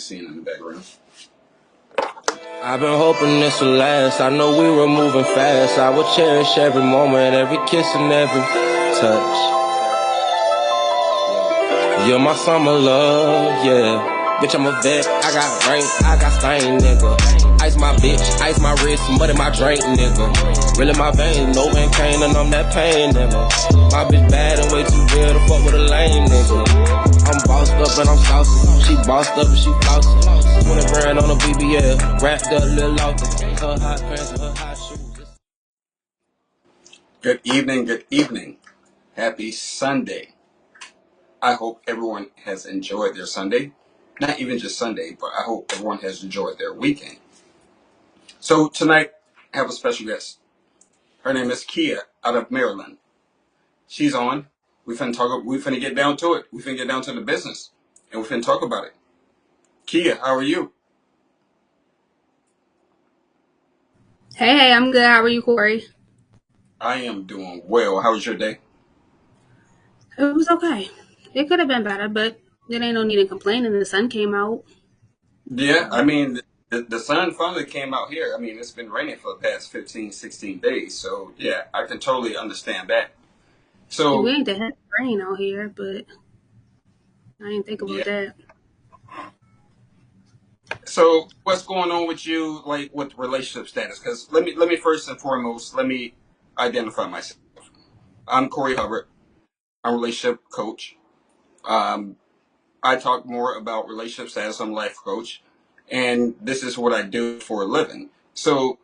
seeing in the background. I've been hoping this will last. I know we were moving fast. I would cherish every moment, every kiss and every touch. You're my summer love, yeah. Bitch, I'm a vet. I got rank, I got stain, nigga. Ice my bitch, ice my wrist, mud in my drink, nigga. Really my veins, no one can and I'm that pain, nigga. My bitch bad and way too real to fuck with a lame, nigga. I'm bossed up and I'm saucy. She bossed up and she flossy. 20 grand on a BBL, wrapped up, little off. Her hot pants and her hot shoes. Good evening, good evening. Happy Sunday. I hope everyone has enjoyed their Sunday. Not even just Sunday, but I hope everyone has enjoyed their weekend. So tonight, I have a special guest. Her name is Kia out of Maryland. She's on. We finna get down to it. We finna get down to the business. And we finna talk about it. Kia, how are you? Hey, I'm good. How are you, Corey? I am doing well. How was your day? It was okay. It could have been better, but there ain't no need to complain. And the sun came out. Yeah, I mean, the sun finally came out here. I mean, it's been raining for the past 15, 16 days. So, yeah, I can totally understand that. We So, ain't that had rain out here, but I didn't think yeah. about that. So, what's going on with you, like, with relationship status? Because let me first and foremost, let me identify myself. I'm Corey Hubbard. I'm a relationship coach. I talk more about relationship status. I'm a life coach. And this is what I do for a living. So,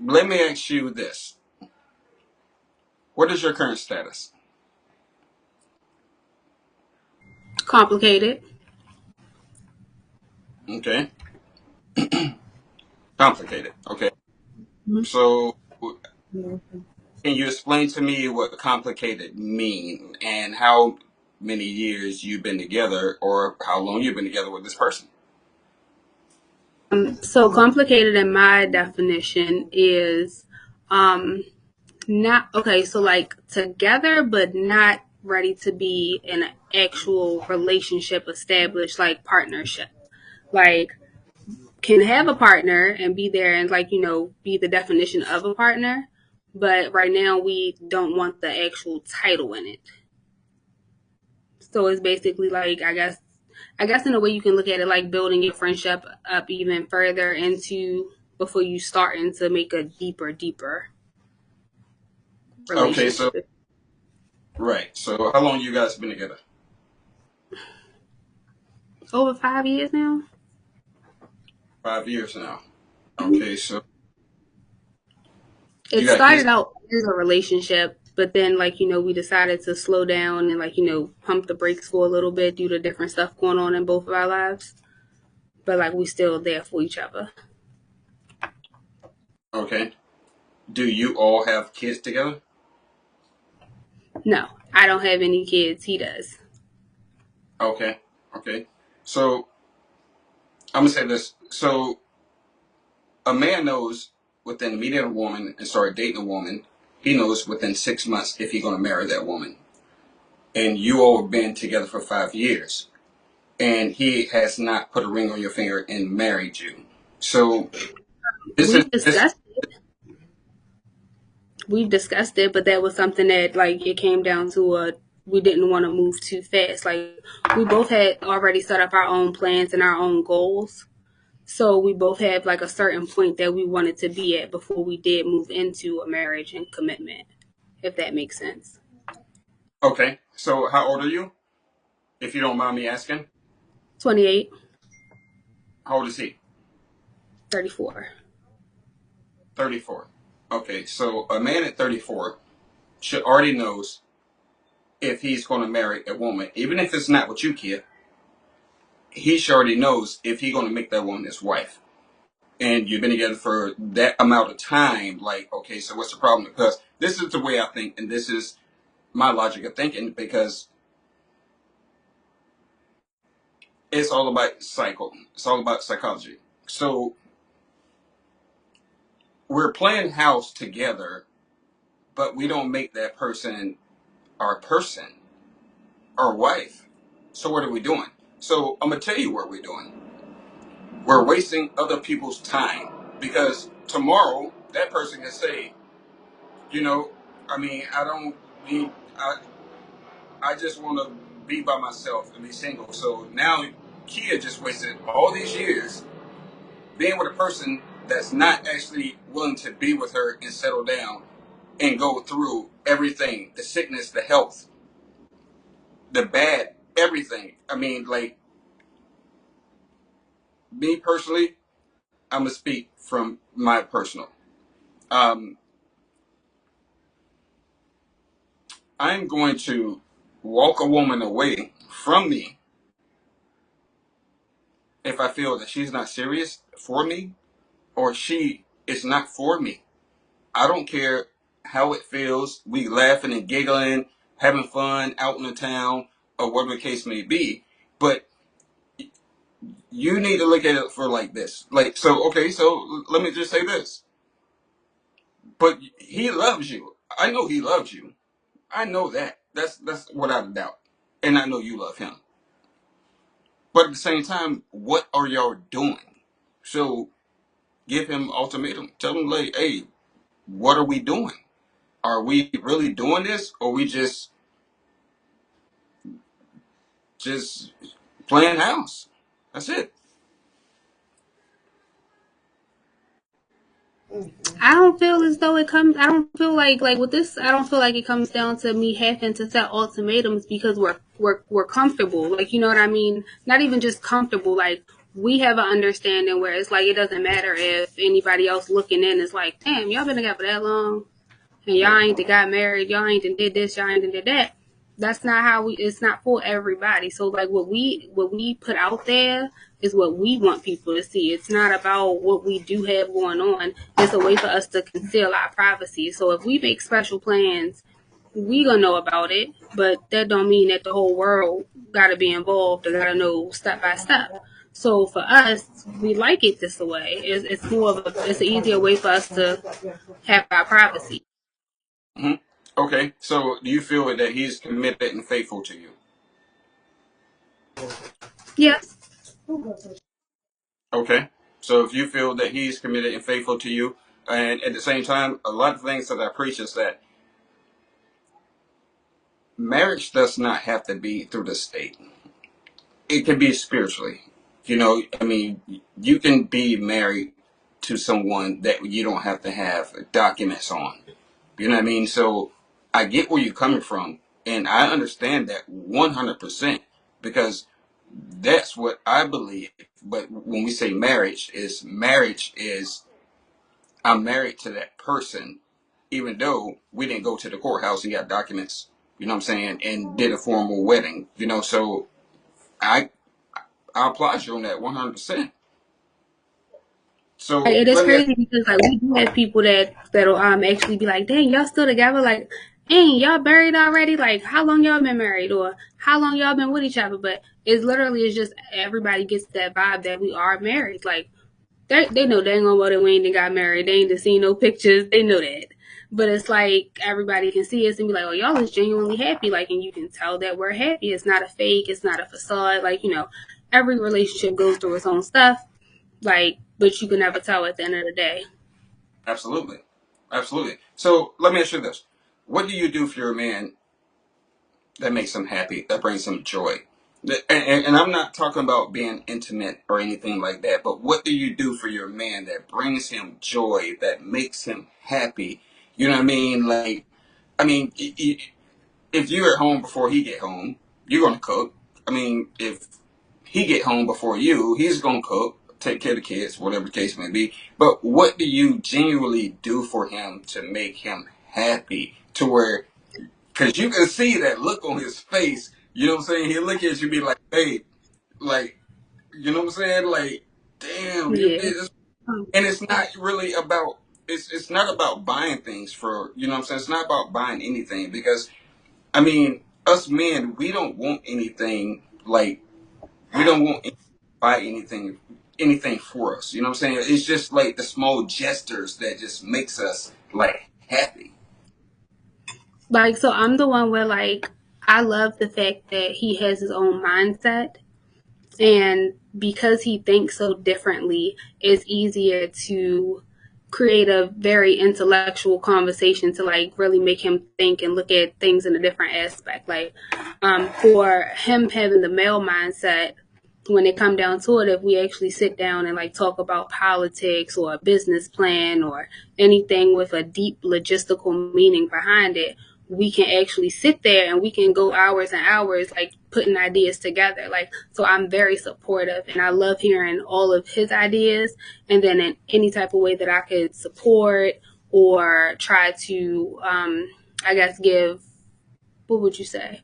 let me ask you this. What is your current status? Complicated. Okay. Complicated. Okay. Mhm. So, can you explain to me what complicated mean and how many years you've been together or how long you've been together with this person? So complicated in my definition is not okay. So like together, but not ready to be in an actual relationship established, like partnership. Like can have a partner and be there and like be the definition of a partner, but right now we don't want the actual title in it. So it's basically like I guess in a way you can look at it like building your friendship up even further into before you start into make a deeper Okay, so, relationship. right. So, how long you guys been together? Over 5 years now. 5 years now. Okay, so you It got kids? started out as a relationship, but then like we decided to slow down and like pump the brakes for a little bit due to different stuff going on in both of our lives. But like we still there for each other. Okay. Do you all have kids together? No, I don't have any kids. He does. Okay. Okay. So, I'm going to say this. So, a man knows within meeting a woman and start dating a woman, he knows within 6 months if he's going to marry that woman. And you all have been together for 5 years. And he has not put a ring on your finger and married you. So this is We've this. discussed we've discussed it, but that was something that like it came down to we didn't want to move too fast. Like we both had already set up our own plans and our own goals. So we both have like a certain point that we wanted to be at before we did move into a marriage and commitment, if that makes sense. Okay. So how old are you? If you don't mind me asking. 28, How old is he? 34. 34. Okay. So a man at 34 should already knows if he's going to marry a woman, even if it's not with you, kid. He should already knows if he's going to make that woman his wife. And you've been together for that amount of time. Like, okay, so what's the problem? Because this is the way I think, and this is my logic of thinking, because it's all about It's all about psychology. So we're playing house together, but we don't make that person, our wife. So what are we doing? So I'm gonna tell you what we're doing. We're wasting other people's time because tomorrow that person can say, you know, I mean, I don't need. I just want to be by myself and be single. So now Kia just wasted all these years being with a person that's not actually willing to be with her and settle down and go through everything, the sickness, the health, the bad, everything. I mean, like, me personally, I'm going to speak from my personal. Um, I'm going to walk a woman away from me if I feel that she's not serious for me or she is not for me. I don't care how it feels. We laughing and giggling, having fun out in the town, or whatever the case may be. But you need to look at it for like this. Like, so, okay, so let me just say this. But he loves you. I know he loves you. I know that. That's without a doubt. And I know you love him. But at the same time, what are y'all doing? So give him ultimatum. Tell him, like, hey, what are we doing? Are we really doing this, or we just playing house? That's it. I don't feel as though it comes. I don't feel like with this. I don't feel like it comes down to me having to set ultimatums because we're comfortable. Like, you know what I mean? Not even just comfortable. Like, we have an understanding where it's like it doesn't matter if anybody else looking in is like, damn, y'all been together that long and y'all ain't got married. Y'all ain't did this. Y'all ain't did that. That's not how we. It's not for everybody. So like what we put out there is what we want people to see. It's not about what we do have going on. It's a way for us to conceal our privacy. So if we make special plans, we gonna know about it, but that don't mean that the whole world gotta be involved or gotta know step by step. So for us, we like it this way. It's more of it's an easier way for us to have our privacy. Hmm. Okay, so do you feel that he's committed and faithful to you? Yes. Okay, so if you feel that he's committed and faithful to you, and at the same time, a lot of things that I preach is that marriage does not have to be through the state. It can be spiritually. You know, I mean, you can be married to someone that you don't have to have documents on. You know what I mean? So I get where you're coming from, and I understand that 100% because that's what I believe. But when we say marriage is I'm married to that person, even though we didn't go to the courthouse and got documents. You know what I'm saying? And did a formal wedding. You know, so I I applaud you on that 100%. So It is let me ask crazy because like we do have people that'll actually be like, dang, y'all still together? Like, dang, y'all married already? Like, how long y'all been married or how long y'all been with each other? But it's just everybody gets that vibe that we are married. Like they know dang on well that we ain't got married. They ain't seen no pictures. They know that. But it's like everybody can see us and be like, oh, y'all is genuinely happy. Like, and you can tell that we're happy. It's not a fake. It's not a facade. Like, you know, every relationship goes through its own stuff. Like, but you can never tell at the end of the day. absolutely. Absolutely. So let me ask you this. What do you do for your man that makes him happy, that brings him joy? And I'm not talking about being intimate or anything like that, but what do you do for your man that brings him joy, that makes him happy? You know what I mean? Like, I mean, if you're at home before he get home, you're gonna cook. I mean, if he get home before you, he's gonna cook, take care of the kids, whatever the case may be. But what do you genuinely do for him to make him happy? To where, because you can see that look on his face. You know what I'm saying? He'll look at you and be like, "Hey, like, you know what I'm saying? Like, damn, you Yeah. did this." And it's not really about. It's not about buying things for. You know what I'm saying? It's not about buying anything because I mean, us men, we don't want anything like we don't want to buy anything for us. You know what I'm saying? It's just like the small gestures that just makes us like happy. Like, so I'm the one where, like, I love the fact that he has his own mindset. And because he thinks so differently, it's easier to create a very intellectual conversation to like really make him think and look at things in a different aspect. Like for him having the male mindset, when it come down to it, if we actually sit down and like talk about politics or a business plan or anything with a deep logistical meaning behind it, we can actually sit there and we can go hours and hours like putting ideas together. Like, so I'm very supportive and I love hearing all of his ideas. And then in any type of way that I could support or try to, I guess, what would you say?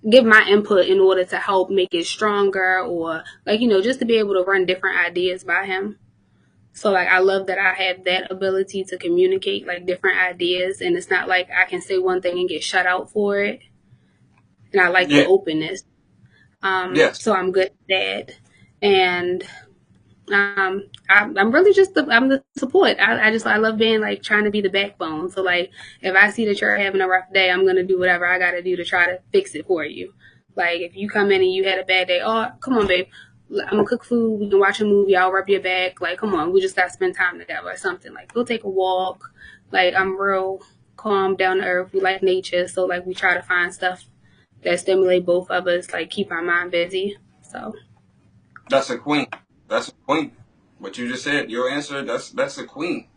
Give my input in order to help make it stronger or like, just to be able to run different ideas by him. So like I love that I have that ability to communicate like different ideas and it's not like I can say one thing and get shut out for it. And I like the Yeah. openness. Yes. So I'm good at that. And I'm really just I'm the support. I love being like trying to be the backbone. So like if I see that you're having a rough day, I'm gonna do whatever I gotta do to try to fix it for you. Like if you come in and you had a bad day, oh come on, babe, I'm gonna cook food. We can watch a movie. I'll rub your back. Like come on, we just gotta spend time together or something. Like go take a walk. Like I'm real calm, down to earth. We like nature, so like we try to find stuff that stimulate both of us. Like keep our mind busy. So That's a queen. That's a queen. What you just said, your answer, that's a queen.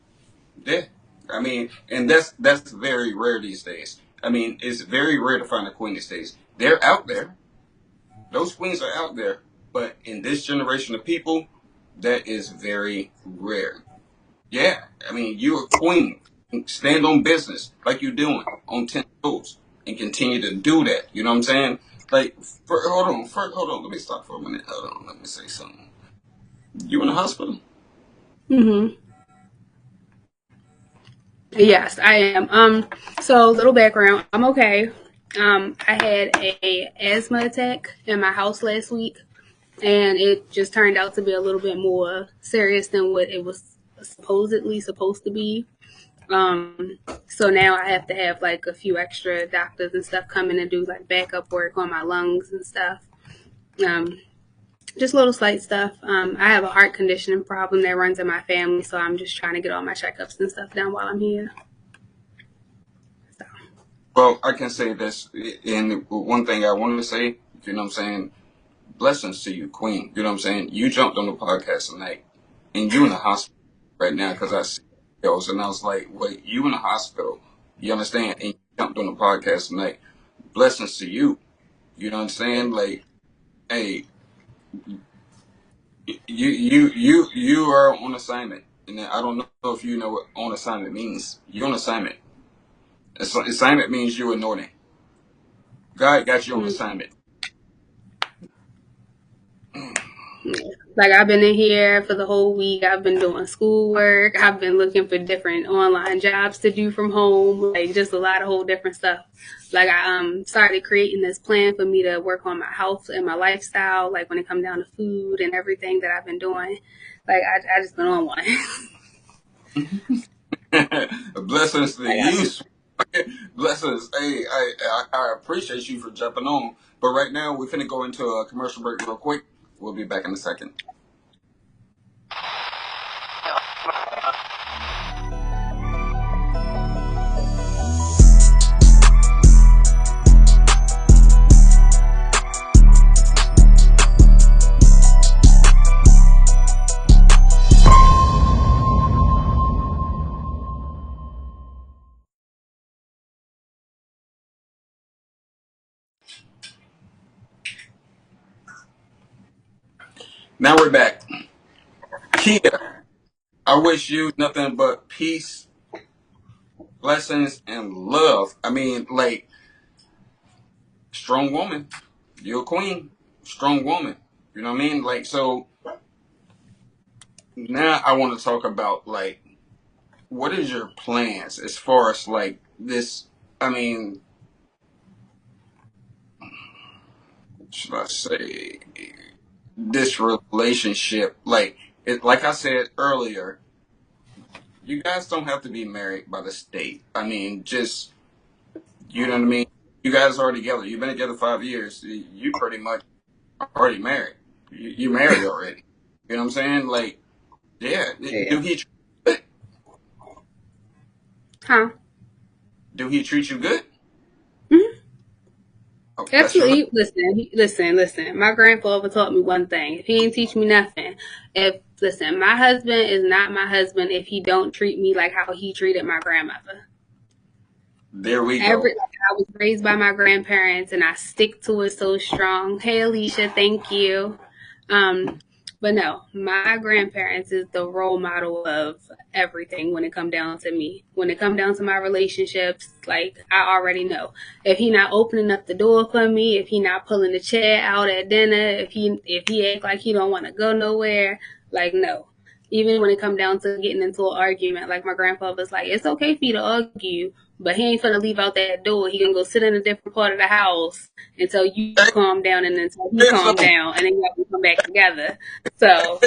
Yeah. I mean, and that's very rare these days. I mean, it's very rare to find a queen these days. They're out there. Those queens are out there. But in this generation of people, that is very rare. Yeah. I mean, you're a queen. Stand on business like you're doing on 10 toes and continue to do that. You know what I'm saying? Like, hold on. Let me stop for a minute. Hold on. Let me say something. You in the hospital? mm-hmm. Yes, I am. So little background. I'm okay. I had a asthma attack in my house last week, and it just turned out to be a little bit more serious than what it was supposedly supposed to be. So now I have to have like a few extra doctors and stuff come in and do like backup work on my lungs and stuff. Um, just little slight stuff. I have a heart conditioning problem that runs in my family, so I'm just trying to get all my checkups and stuff done while I'm here. So. Well, I can say this, and one thing I wanted to say, you know what I'm saying? Blessings to you, Queen. You know what I'm saying? You jumped on the podcast tonight, and you in the hospital right now because I see those, and I was like, wait, you in the hospital? You understand? And you jumped on the podcast tonight. Blessings to you. You know what I'm saying? Like, hey, you are on assignment, and I don't know if you know what on assignment means. You're on assignment. Assignment means you're anointed. God got you on assignment. Like I've been in here for the whole week. I've been doing schoolwork. I've been looking for different online jobs to do from home. Like just a lot of whole different stuff. Like I started creating this plan for me to work on my health and my lifestyle. Like when it comes down to food and everything that I've been doing. Like I just been on one. Blessings to you. Blessings. Hey, I appreciate you for jumping on. But right now, we're finna go into a commercial break real quick. We'll be back in a second. Now we're back. Kia, I wish you nothing but peace, blessings, and love. I mean, like, strong woman. You're a queen. Strong woman. You know what I mean? Like, so now I want to talk about, like, what is your plans as far as, like, this, I mean, should I say, this relationship? Like, like I said earlier, you guys don't have to be married by the state. I mean, just, you know what I mean? You guys are together. You've been together 5 years. You pretty much already married. You married already. You know what I'm saying? Like, yeah. Do he treat you good? Huh? Do he treat you good? Mm-hmm. Oh, that's your Absolutely. Listen. My grandfather taught me one thing. If he ain't teach me nothing, my husband is not my husband if he don't treat me like how he treated my grandmother. There we go. I was raised by my grandparents and I stick to it so strong. Hey Alicia, thank you. But no, my grandparents is the role model of everything when it come down to me. When it come down to my relationships, like I already know. If he not opening up the door for me, if he not pulling the chair out at dinner, if he act like he don't want to go nowhere, like no. Even when it come down to getting into an argument, like my grandfather's like, it's okay for you to argue, but he ain't finna leave out that door. He gonna go sit in a different part of the house until you calm down and until he Said calm something. down and then you have to come back together. So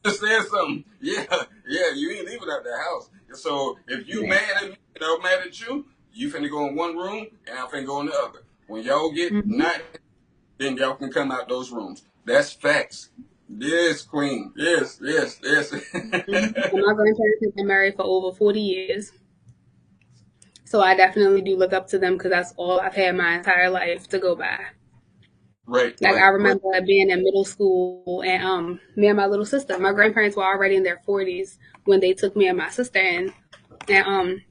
Just said something. Yeah, yeah. You ain't leaving out the house. So if you yeah. mad at me and I'm mad at you, you finna go in one room and I'm finna go in the other. When y'all get Mm-hmm. not, then y'all can come out those rooms. That's facts. Yes, queen. Yes. Mm-hmm. My grandparents have been married for over 40 years. So I definitely do look up to them because that's all I've had my entire life to go by. Right. Like I remember being in middle school and me and my little sister, my grandparents were already in their 40s when they took me and my sister in. And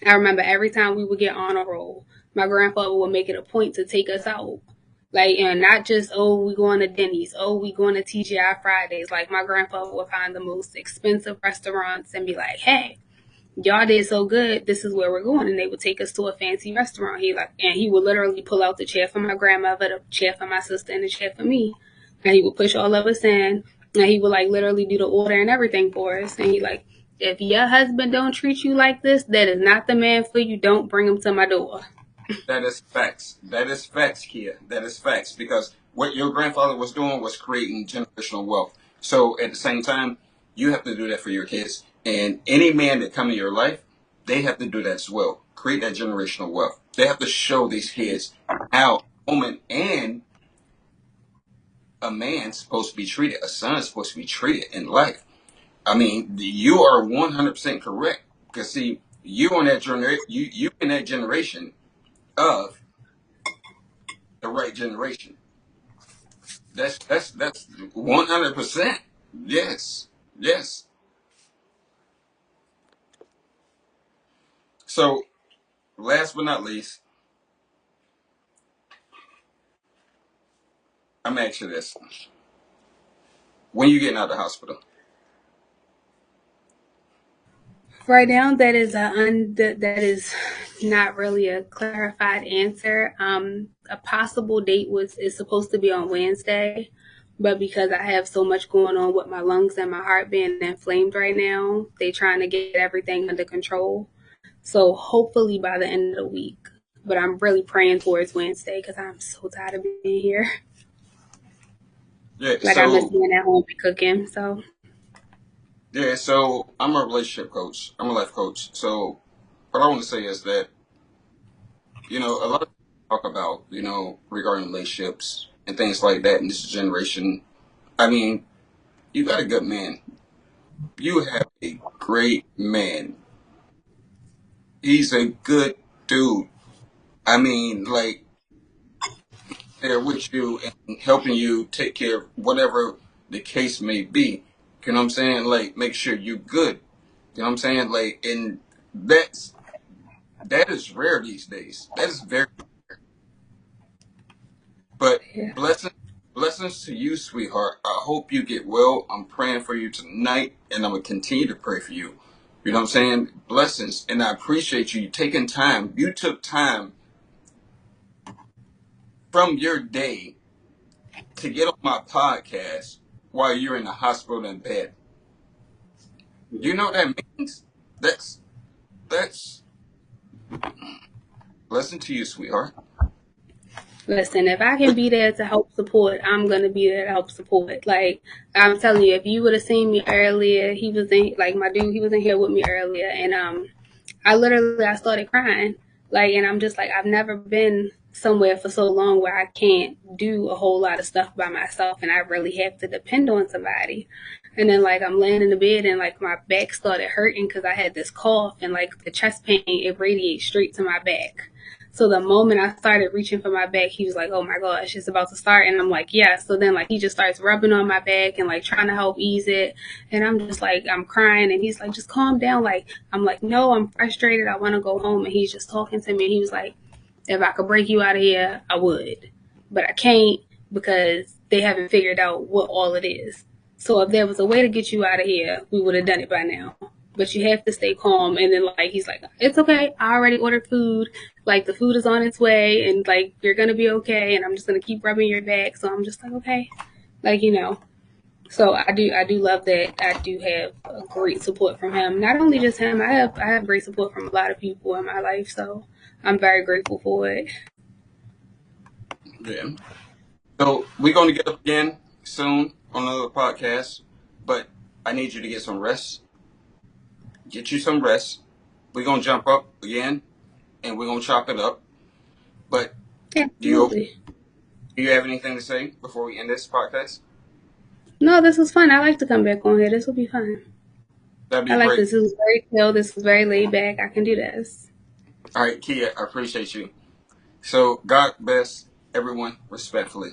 I remember every time we would get on a roll, my grandfather would make it a point to take us out. Like, and not just, oh, we going to Denny's, oh, we going to TGI Fridays. Like, my grandfather would find the most expensive restaurants and be like, hey, y'all did so good, this is where we're going. And they would take us to a fancy restaurant. He would literally pull out the chair for my grandmother, the chair for my sister, and the chair for me. And he would push all of us in. And he would like literally do the order and everything for us. And he like, if your husband don't treat you like this, that is not the man for you. Don't bring him to my door. That is facts. That is facts, Kia. That is facts. Because what your grandfather was doing was creating generational wealth. So at the same time, you have to do that for your kids. And any man that come in your life, they have to do that as well. Create that generational wealth. They have to show these kids how a woman and a man's supposed to be treated. A son is supposed to be treated in life. I mean, you are 100% correct. Because see, you on that you in that generation of the right generation. That's 100%. Yes, yes. So last but not least, I'm gonna ask you this: when you getting out of the hospital? Right now, that is not really a clarified answer. A possible date is supposed to be on Wednesday, but because I have so much going on with my lungs and my heart being inflamed right now, they trying to get everything under control. So hopefully by the end of the week. But I'm really praying towards Wednesday because I'm so tired of being here. Yeah. Like I miss So being at home and cooking. So yeah. So I'm a relationship coach. I'm a life coach. So what I want to say is that a lot of people talk about regarding relationships and things like that in this generation. I mean, you got a good man. You have a great man. He's a good dude. I mean, like, there with you and helping you take care of whatever the case may be. You know what I'm saying? Like, make sure you good. You know what I'm saying? Like, and that is rare these days. That is very. But yeah. blessings to you, sweetheart. I hope you get well. I'm praying for you tonight, and I'm gonna continue to pray for you. You know what I'm saying? Blessings, and I appreciate you taking time. You took time from your day to get on my podcast while you're in the hospital in bed. You know what that means? That's blessing to you, sweetheart. Listen, if I can be there to help support, I'm gonna be there to help support. Like I'm telling you, if you would have seen me earlier, he was in like my dude, he was in here with me earlier, and I started crying. Like, and I'm just like, I've never been somewhere for so long where I can't do a whole lot of stuff by myself and I really have to depend on somebody. And then like I'm laying in the bed and like my back started hurting because I had this cough and like the chest pain, it radiates straight to my back. So the moment I started reaching for my back, he was like, "Oh my gosh, it's about to start." And I'm like, "Yeah." So then like he just starts rubbing on my back and like trying to help ease it. And I'm just like, I'm crying and he's like, "Just calm down." Like I'm like, "No, I'm frustrated. I want to go home." And he's just talking to me and he was like, "If I could break you out of here, I would. But I can't because they haven't figured out what all it is. So if there was a way to get you out of here, we would have done it by now. But you have to stay calm." And then like he's like, "It's okay. I already ordered food. Like the food is on its way and like you're gonna be okay and I'm just gonna keep rubbing your back." So I'm just like, okay. Like, So I do love that I do have a great support from him. Not only just him, I have great support from a lot of people in my life, so I'm very grateful for it. Yeah. So we're going to get up again soon on another podcast, but I need you to get some rest. Get you some rest. We're going to jump up again, and we're going to chop it up. But Absolutely. do you have anything to say before we end this podcast? No, this was fun. I like to come back on here. This will be fun. That'd be I like great. this. This is very chill. This is very laid back. I can do this. All right, Kia, I appreciate you. So God bless everyone respectfully.